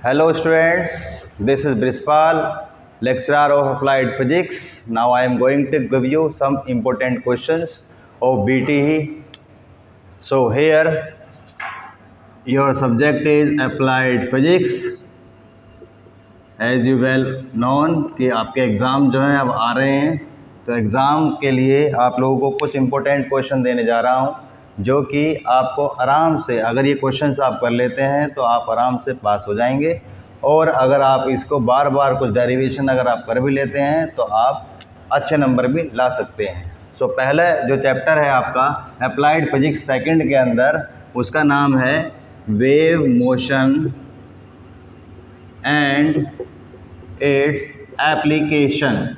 Hello students, this is Brispal, lecturer of Applied Physics. Now I am going to give you some important questions of BTE. So here your subject is Applied Physics. As you well known कि आपके exam जो हैं अब आ रहे हैं, तो exam के लिए आप लोगों को कुछ इम्पोर्टेंट क्वेश्चन देने जा रहा हूं, जो कि आपको आराम से, अगर ये क्वेश्चंस आप कर लेते हैं तो आप आराम से पास हो जाएंगे। और अगर आप इसको बार बार कुछ डेरिवेशन अगर आप कर भी लेते हैं तो आप अच्छे नंबर भी ला सकते हैं। सो पहला जो चैप्टर है आपका अप्लाइड फिजिक्स सेकंड के अंदर, उसका नाम है wave motion and its application.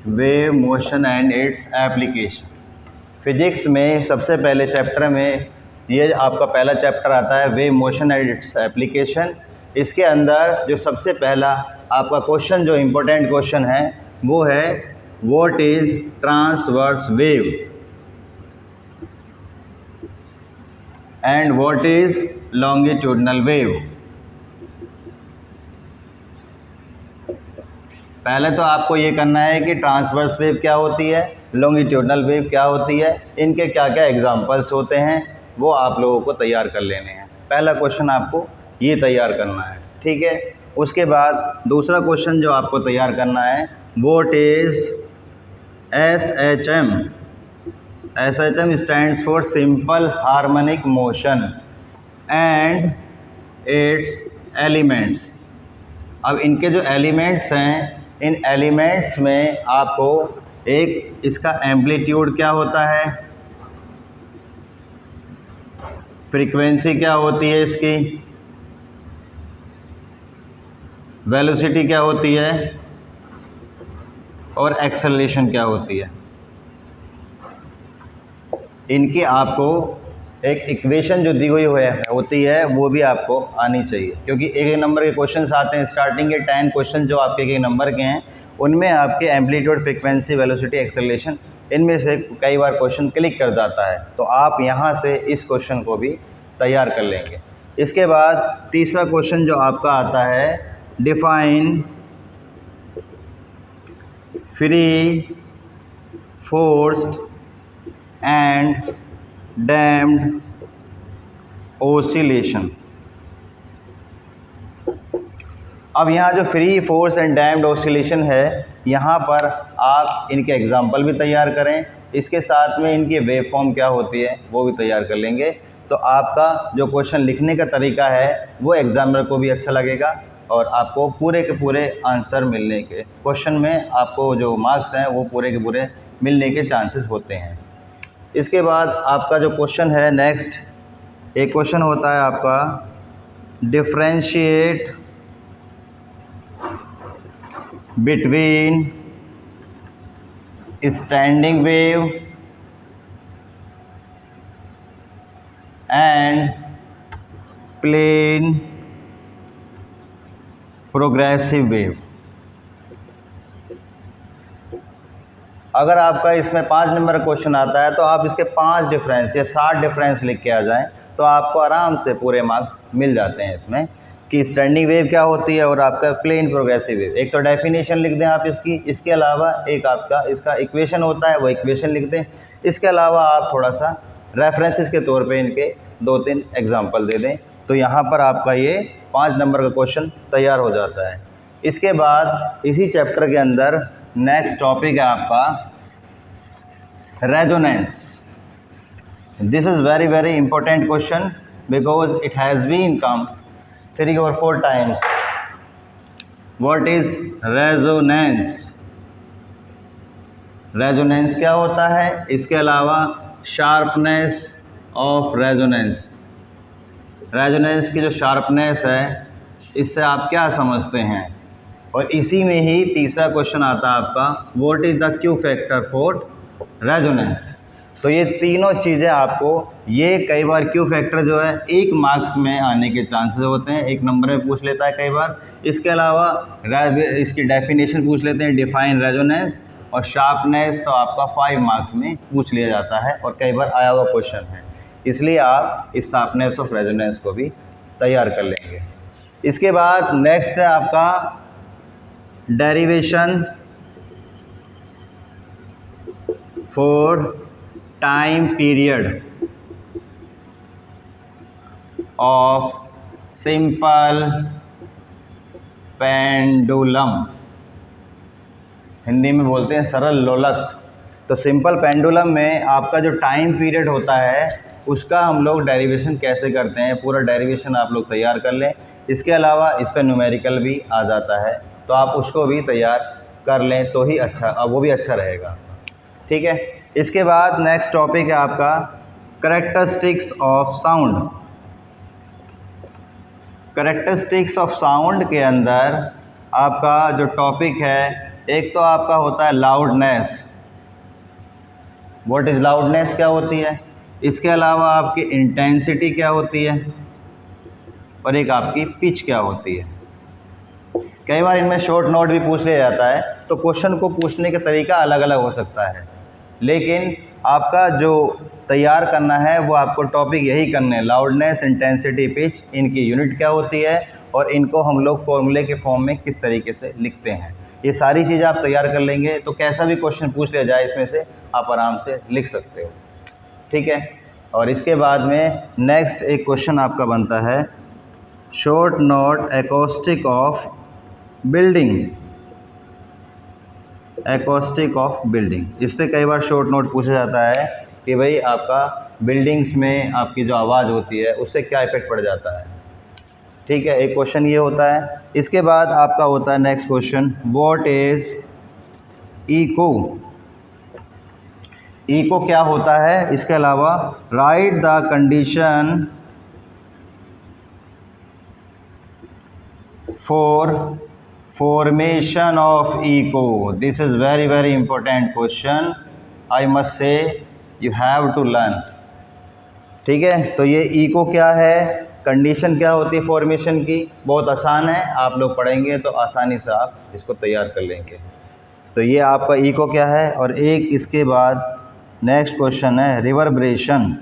Wave motion and its application. Physics में सबसे पहले चैप्टर में ये आपका पहला चैप्टर आता है wave motion and its application. इसके अंदर जो सबसे पहला आपका क्वेश्चन, जो इम्पोर्टेंट क्वेश्चन है, वो है what is transverse wave and what is longitudinal wave. पहले तो आपको ये करना है कि ट्रांसवर्स वेव क्या होती है, लॉन्गिट्यूडनल वेव क्या होती है, इनके क्या क्या एग्जांपल्स होते हैं, वो आप लोगों को तैयार कर लेने हैं। पहला क्वेश्चन आपको ये तैयार करना है, ठीक है। उसके बाद दूसरा क्वेश्चन जो आपको तैयार करना है, what is SHM। SHM stands for simple harmonic motion and it's elements. अब इनके जो एलिमेंट्स हैं, इन एलिमेंट्स में आपको एक इसका एम्पलीट्यूड क्या होता है, फ्रीक्वेंसी क्या होती है, इसकी वेलोसिटी क्या होती है, और एक्सेलरेशन क्या होती है। इनकी आपको एक इक्वेशन जो दी हुई होती है वो भी आपको आनी चाहिए, क्योंकि एक एक नंबर के क्वेश्चंस आते हैं। स्टार्टिंग के 10 क्वेश्चन जो आपके एक नंबर के हैं, उनमें आपके एम्पलीट्यूड, फ्रीक्वेंसी, वेलोसिटी, एक्सेलरेशन, इनमें से कई बार क्वेश्चन क्लिक कर जाता है, तो आप यहाँ से इस क्वेश्चन को भी तैयार कर लेंगे। इसके बाद तीसरा क्वेश्चन जो आपका आता है, define free forced and damped oscillation. अब यहाँ जो free force and damped oscillation है, यहाँ पर आप इनके एग्जाम्पल भी तैयार करें, इसके साथ में इनकी वेव फॉर्म क्या होती है वो भी तैयार कर लेंगे। तो आपका जो क्वेश्चन लिखने का तरीका है वो एग्जामिनर को भी अच्छा लगेगा, और आपको पूरे के पूरे आंसर मिलने के, क्वेश्चन में आपको जो मार्क्स हैं वो पूरे के पूरे मिलने के चांसेस होते हैं। इसके बाद आपका जो क्वेश्चन है नेक्स्ट, एक क्वेश्चन होता है आपका differentiate between standing wave and plane progressive wave. अगर आपका इसमें 5 नंबर का क्वेश्चन आता है तो आप इसके 5 डिफरेंस या 60 डिफरेंस लिख के आ जाएं, तो आपको आराम से पूरे मार्क्स मिल जाते हैं इसमें, कि स्टैंडिंग वेव क्या होती है और आपका प्लेन प्रोग्रेसिव वेव। एक तो डेफिनेशन लिख दें आप इसकी, इसके अलावा एक आपका इसका इक्वेशन होता है वो इक्वेशन लिख दें। इसके अलावा आप थोड़ा सा रेफरेंसेस के तौर पे इनके 2-3 एग्जांपल दे दें, तो यहाँ पर आपका ये 5 नंबर का क्वेश्चन तैयार हो जाता है। इसके बाद इसी चैप्टर के अंदर नेक्स्ट टॉपिक है आपका resonance. This is very very important question because it has been come 3 or 4 times. What is resonance? Resonance क्या होता है, इसके अलावा शार्पनेस ऑफ रेजोनेंस। रेजोनेंस की जो शार्पनेस है, इससे आप क्या समझते हैं। और इसी में ही तीसरा क्वेश्चन आता है आपका, what is the Q factor for resonance. तो ये तीनों चीज़ें आपको, ये कई बार क्यू फैक्टर जो है 1 मार्क्स में आने के चांसेस होते हैं, 1 नंबर में पूछ लेता है कई बार। इसके अलावा इसकी डेफिनेशन पूछ लेते हैं, डिफाइन रेजोनेंस, और शार्पनेस तो आपका 5 मार्क्स में पूछ लिया जाता है और कई बार आया हुआ क्वेश्चन है। इसलिए आप इस शार्पनेस ऑफ रेजोनेंस को भी तैयार कर लेंगे। इसके बाद नेक्स्ट है आपका derivation for time period of simple pendulum, Hindi में बोलते हैं सरल लोलक। तो सिंपल पेंडुलम में आपका जो टाइम पीरियड होता है उसका हम लोग डेरिवेशन कैसे करते हैं, पूरा डेरिवेशन आप लोग तैयार कर लें। इसके अलावा इस पर न्यूमेरिकल भी आ जाता है, तो आप उसको भी तैयार कर लें तो ही अच्छा, वो भी अच्छा रहेगा। ठीक है। इसके बाद नेक्स्ट टॉपिक है आपका characteristics of sound. Characteristics of sound के अंदर आपका जो टॉपिक है, एक तो आपका होता है लाउडनेस, व्हाट इज़ लाउडनेस, क्या होती है। इसके अलावा आपकी इंटेंसिटी क्या होती है, और एक आपकी पिच क्या होती है। कई बार इनमें शॉर्ट नोट भी पूछ लिया जाता है, तो क्वेश्चन को पूछने का तरीका अलग अलग हो सकता है, लेकिन आपका जो तैयार करना है वो आपको टॉपिक यही करने हैं, लाउडनेस, इंटेंसिटी, पिच, इनकी यूनिट क्या होती है और इनको हम लोग फॉर्मूले के फॉर्म में किस तरीके से लिखते हैं। ये सारी चीज़ें आप तैयार कर लेंगे तो कैसा भी क्वेश्चन पूछ लिया जाए इसमें से आप आराम से लिख सकते हो। ठीक है। और इसके बाद में नेक्स्ट एक क्वेश्चन आपका बनता है short note acoustic of building, acoustic of building. इस पर कई बार शॉर्ट नोट पूछा जाता है कि भाई आपका बिल्डिंग्स में आपकी जो आवाज़ होती है उससे क्या इफेक्ट पड़ जाता है। ठीक है, एक क्वेश्चन ये होता है। इसके बाद आपका होता है next question what is echo, echo क्या होता है। इसके अलावा write the condition for formation of echo. This is very very important question, I must say you have to learn. ठीक है, तो ये इको क्या है, कंडीशन क्या होती है फॉर्मेशन की, बहुत आसान है, आप लोग पढ़ेंगे तो आसानी से आप इसको तैयार कर लेंगे। तो ये आपका इको क्या है। और एक इसके बाद नेक्स्ट क्वेश्चन है रिवर्बरेशन,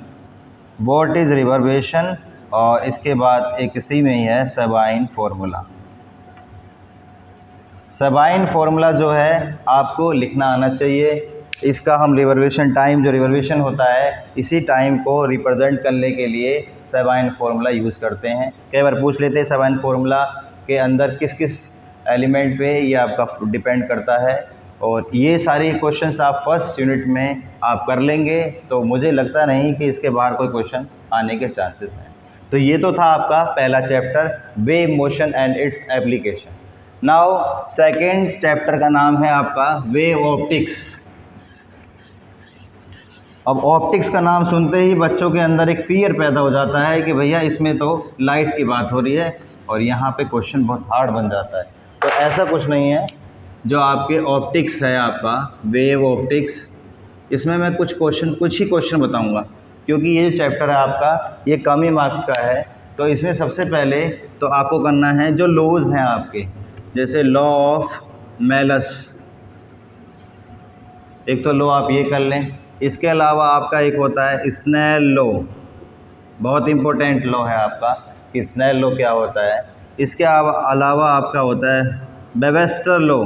व्हाट इज़ रिवर्बरेशन। और इसके बाद एक इसी में ही है सबाइन फार्मूला। सबाइन फार्मूला जो है आपको लिखना आना चाहिए। इसका हम रिवर्बरेशन टाइम, जो रिवर्बरेशन होता है, इसी टाइम को रिप्रेजेंट करने के लिए सबाइन फार्मूला यूज़ करते हैं। कई बार पूछ लेते हैं सबाइन फार्मूला के अंदर किस किस एलिमेंट पे ये आपका डिपेंड करता है। और ये सारी क्वेश्चंस आप फर्स्ट यूनिट में आप कर लेंगे तो मुझे लगता नहीं कि इसके बाहर कोई क्वेश्चन आने के चांसेस हैं। तो ये तो था आपका पहला chapter wave motion and its application. Now second chapter का नाम है आपका वेव ऑप्टिक्स। अब ऑप्टिक्स का नाम सुनते ही बच्चों के अंदर एक फियर पैदा हो जाता है कि भैया इसमें तो लाइट की बात हो रही है और यहाँ पे क्वेश्चन बहुत हार्ड बन जाता है। तो ऐसा कुछ नहीं है। जो आपके ऑप्टिक्स है आपका वेव ऑप्टिक्स, इसमें मैं कुछ ही क्वेश्चन बताऊंगा, क्योंकि ये जो चैप्टर है आपका ये कम ही मार्क्स का है। तो इसमें सबसे पहले तो आपको करना है जो लॉज हैं आपके, जैसे लॉ ऑफ मेलस, एक तो लॉ आप ये कर लें। इसके अलावा आपका एक होता है स्नेल लॉ, बहुत इम्पोर्टेंट लॉ है आपका कि स्नेल लॉ क्या होता है। इसके अलावा आपका होता है वेबस्टर लॉ।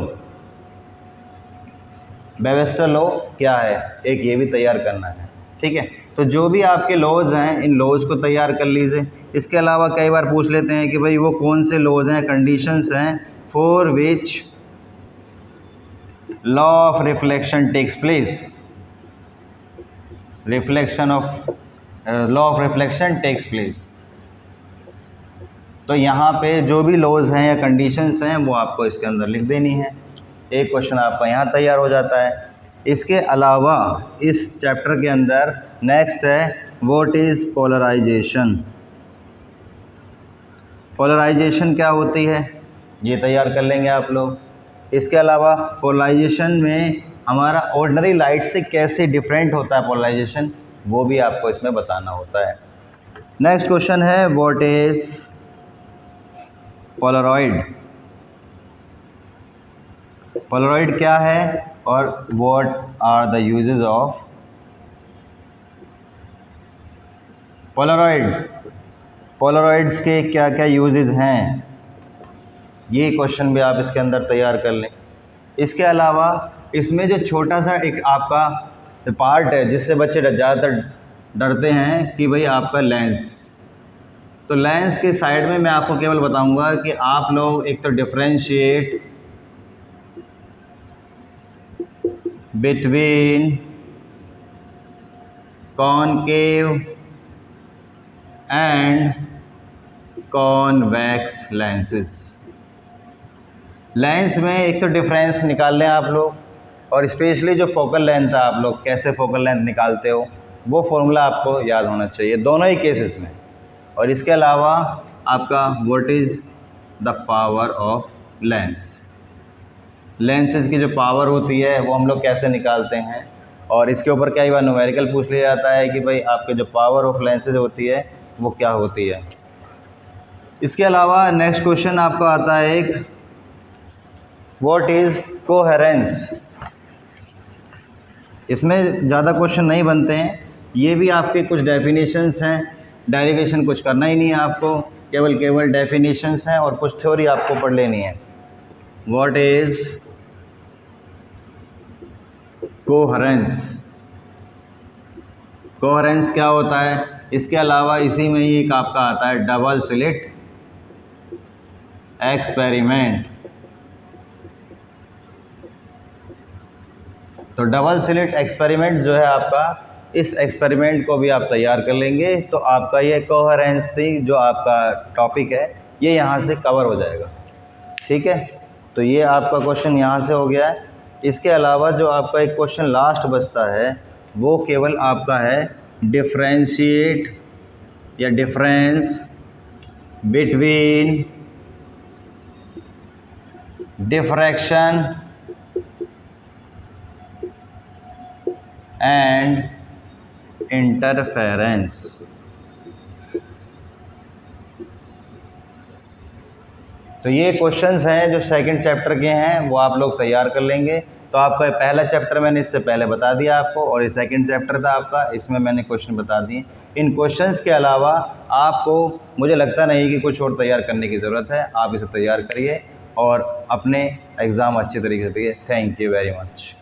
वेबस्टर लॉ क्या है, एक ये भी तैयार करना है। ठीक है, तो जो भी आपके लॉज हैं इन लॉज को तैयार कर लीजिए। इसके अलावा कई बार पूछ लेते हैं कि भाई वो कौन से लॉज हैं, कंडीशंस हैं for which law of reflection takes place, reflection of law of reflection takes place. तो यहाँ पे जो भी लॉज हैं या कंडीशंस हैं वो आपको इसके अंदर लिख देनी है। एक क्वेश्चन आपका यहाँ तैयार हो जाता है। इसके अलावा इस चैप्टर के अंदर नेक्स्ट है व्हाट इज़ पोलराइजेशन। पोलराइजेशन क्या होती है ये तैयार कर लेंगे आप लोग। इसके अलावा पोलराइजेशन में हमारा ऑर्डिनरी लाइट से कैसे डिफरेंट होता है पोलराइजेशन, वो भी आपको इसमें बताना होता है। नेक्स्ट क्वेश्चन है व्हाट इज़ पोलरॉइड। पोलरॉइड क्या है और what are the uses of Polaroid. Polaroids के क्या क्या यूजेस हैं, ये क्वेश्चन भी आप इसके अंदर तैयार कर लें। इसके अलावा इसमें जो छोटा सा एक आपका पार्ट है जिससे बच्चे ज़्यादातर डरते हैं कि भाई आपका लेंस, तो लेंस के साइड में मैं आपको केवल बताऊंगा कि आप लोग एक तो differentiate between concave and convex lenses. Lens में एक तो डिफरेंस निकाल लें आप लोग, और स्पेशली जो फोकल लेंथ है आप लोग कैसे फोकल लेंथ निकालते हो वो फॉर्मूला आपको याद होना चाहिए दोनों ही केसेस में। और इसके अलावा आपका what is the power of lens, lenses की जो पावर होती है वो हम लोग कैसे निकालते हैं, और इसके ऊपर कई बार न्यूमेरिकल पूछ लिया जाता है कि भाई आपके जो पावर ऑफ लेंसेज होती है वो क्या होती है। इसके अलावा नेक्स्ट क्वेश्चन आपका आता है एक, व्हाट इज़ कोहेरेंस। इसमें ज़्यादा क्वेश्चन नहीं बनते हैं, ये भी आपके कुछ डेफिनेशंस हैं, डेरिवेशन कुछ करना ही नहीं है आपको, केवल डेफिनेशंस हैं और कुछ थ्योरी आपको पढ़ लेनी है। व्हाट इज़ कोहेरेंस, कोहेरेंस क्या होता है। इसके अलावा इसी में ही एक आपका आता है डबल स्लिट एक्सपेरिमेंट। तो डबल स्लिट एक्सपेरिमेंट जो है आपका, इस एक्सपेरिमेंट को भी आप तैयार कर लेंगे तो आपका ये कोहेरेंसी जो आपका टॉपिक है ये यहाँ से कवर हो जाएगा। ठीक है, तो ये आपका क्वेश्चन यहाँ से हो गया है। इसके अलावा जो आपका एक क्वेश्चन लास्ट बचता है वो केवल आपका है डिफरेंशिएट या difference between diffraction and interference. तो ये क्वेश्चंस हैं जो सेकंड चैप्टर के हैं, वो आप लोग तैयार कर लेंगे। तो आपका पहला चैप्टर मैंने इससे पहले बता दिया आपको, और ये सेकंड चैप्टर था आपका, इसमें मैंने क्वेश्चन बता दिए। इन क्वेश्चंस के अलावा आपको मुझे लगता नहीं कि कुछ और तैयार करने की ज़रूरत है, आप इसे तैयार करिए और अपने एग्ज़ाम अच्छे तरीके से दिए। Thank you very much.